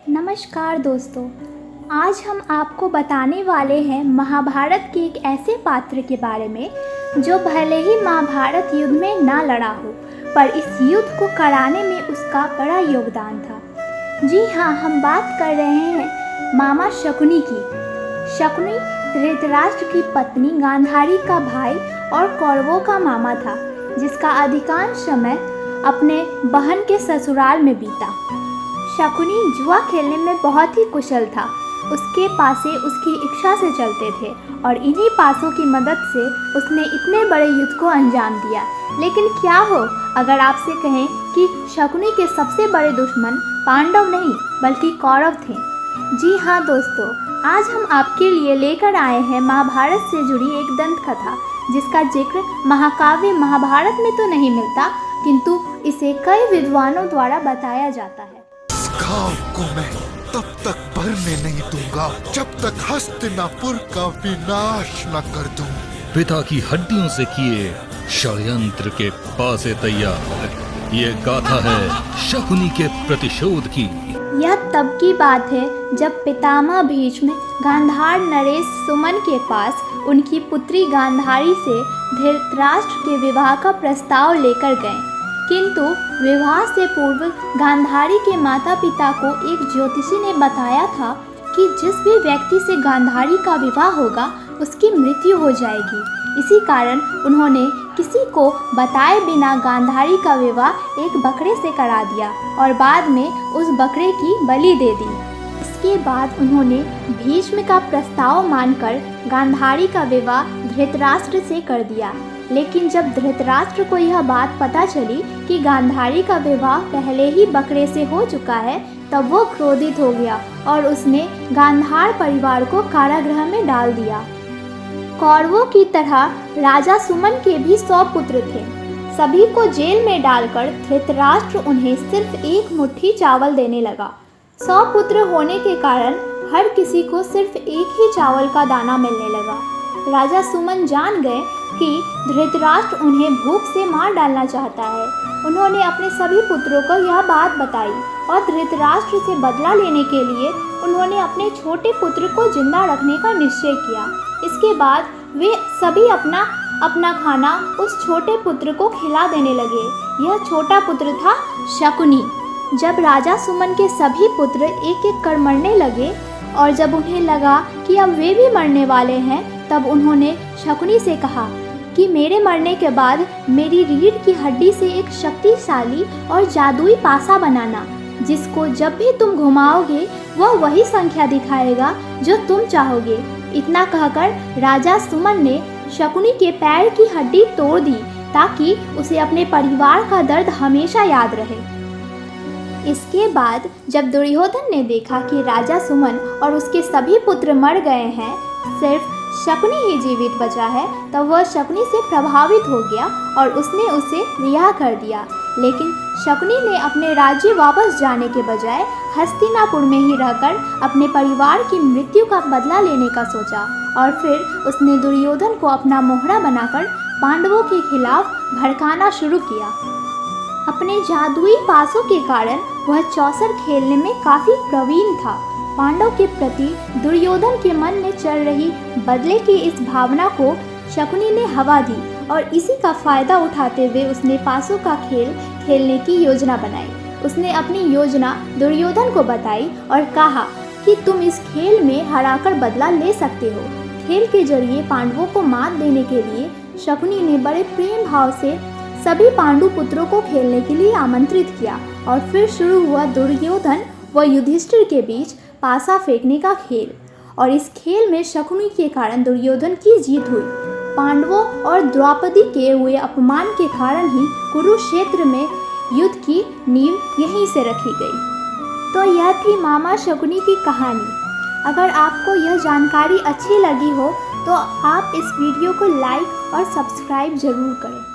नमस्कार दोस्तों, आज हम आपको बताने वाले हैं महाभारत के एक ऐसे पात्र के बारे में जो भले ही महाभारत युद्ध में ना लड़ा हो, पर इस युद्ध को कराने में उसका बड़ा योगदान था। जी हाँ, हम बात कर रहे हैं मामा शकुनी की। शकुनी धृतराष्ट्र की पत्नी गांधारी का भाई और कौरवों का मामा था, जिसका अधिकांश समय अपने बहन के ससुराल में बीता। शकुनी जुआ खेलने में बहुत ही कुशल था। उसके पासे उसकी इच्छा से चलते थे और इन्हीं पासों की मदद से उसने इतने बड़े युद्ध को अंजाम दिया। लेकिन क्या हो अगर आपसे कहें कि शकुनी के सबसे बड़े दुश्मन पांडव नहीं बल्कि कौरव थे। जी हाँ दोस्तों, आज हम आपके लिए लेकर आए हैं महाभारत से जुड़ी एक दंत कथा, जिसका जिक्र महाकाव्य महाभारत में तो नहीं मिलता, किंतु इसे कई विद्वानों द्वारा बताया जाता है। घाव को मैं तब तक भरने नहीं दूंगा जब तक हस्तिनापुर का विनाश न कर दूं। पिता की हड्डियों से किए षड्यंत्र के पासे तैयार। ये गाथा है शकुनी के प्रतिशोध की। यह तब की बात है जब पितामह भीष्म गांधार नरेश सुमन के पास उनकी पुत्री गांधारी से धृतराष्ट्र के विवाह का प्रस्ताव लेकर गए। किंतु विवाह से पूर्व गांधारी के माता पिता को एक ज्योतिषी ने बताया था कि जिस भी व्यक्ति से गांधारी का विवाह होगा उसकी मृत्यु हो जाएगी। इसी कारण उन्होंने किसी को बताए बिना गांधारी का विवाह एक बकरे से करा दिया और बाद में उस बकरे की बलि दे दी। इसके बाद उन्होंने भीष्म का प्रस्ताव मानकर गांधारी का विवाह धृतराष्ट्र से कर दिया। लेकिन जब धृतराष्ट्र को यह बात पता चली कि गांधारी का विवाह पहले ही बकरे से हो चुका है, तब वो क्रोधित हो गया और उसने गांधार परिवार को कारागृह में डाल दिया। कौरवों की तरह राजा सुमन के भी 100 पुत्र थे। सभी को जेल में डालकर धृतराष्ट्र उन्हें सिर्फ एक मुट्ठी चावल देने लगा। 100 पुत्र होने के कारण हर किसी को सिर्फ एक ही चावल का दाना मिलने लगा। राजा सुमन जान गए कि धृतराष्ट्र उन्हें भूख से मार डालना चाहता है। उन्होंने अपने सभी पुत्रों को यह बात बताई और धृतराष्ट्र से बदला लेने के लिए उन्होंने अपने छोटे पुत्र को जिंदा रखने का निश्चय किया। इसके बाद वे सभी अपना अपना खाना उस छोटे पुत्र को खिला देने लगे। यह छोटा पुत्र था शकुनी। जब राजा सुमन के सभी पुत्र एक एक कर मरने लगे और जब उन्हें लगा कि अब वे भी मरने वाले हैं, तब उन्होंने शकुनी से कहा कि मेरे मरने के बाद मेरी रीढ़ की हड्डी से एक शक्तिशाली और जादुई पासा बनाना, जिसको जब भी तुम घुमाओगे वह वही संख्या दिखाएगा जो तुम चाहोगे। इतना कहकर राजा सुमन ने शकुनी के पैर की हड्डी तोड़ दी ताकि उसे अपने परिवार का दर्द हमेशा याद रहे। इसके बाद जब दुर्योधन ने देखा कि राजा सुमन और उसके सभी पुत्र मर गए हैं, सिर्फ शकुनी ही जीवित बचा है, तब वह शकुनी से प्रभावित हो गया और उसने उसे रिहा कर दिया। लेकिन शकुनी ने अपने राज्य वापस जाने के बजाय हस्तिनापुर में ही रहकर अपने परिवार की मृत्यु का बदला लेने का सोचा और फिर उसने दुर्योधन को अपना मोहरा बनाकर पांडवों के खिलाफ भड़काना शुरू किया। अपने जादुई पासों के कारण वह चौसर खेलने में काफ़ी प्रवीण था। पांडव के प्रति दुर्योधन के मन में चल रही बदले की इस भावना को शकुनी ने हवा दी और इसी का फायदा उठाते हुए उसने पासों का खेल खेलने की योजना बनाई। उसने अपनी योजना दुर्योधन को बताई और कहा कि तुम इस खेल में हराकर बदला ले सकते हो। खेल के जरिए पांडवों को मात देने के लिए शकुनी ने बड़े प्रेम भाव से सभी पांडु पुत्रों को खेलने के लिए आमंत्रित किया और फिर शुरू हुआ दुर्योधन व युधिष्ठिर के बीच पासा फेंकने का खेल। और इस खेल में शकुनी के कारण दुर्योधन की जीत हुई। पांडवों और द्रौपदी के हुए अपमान के कारण ही कुरुक्षेत्र में युद्ध की नींव यहीं से रखी गई। तो यह थी मामा शकुनी की कहानी। अगर आपको यह जानकारी अच्छी लगी हो तो आप इस वीडियो को लाइक और सब्सक्राइब जरूर करें।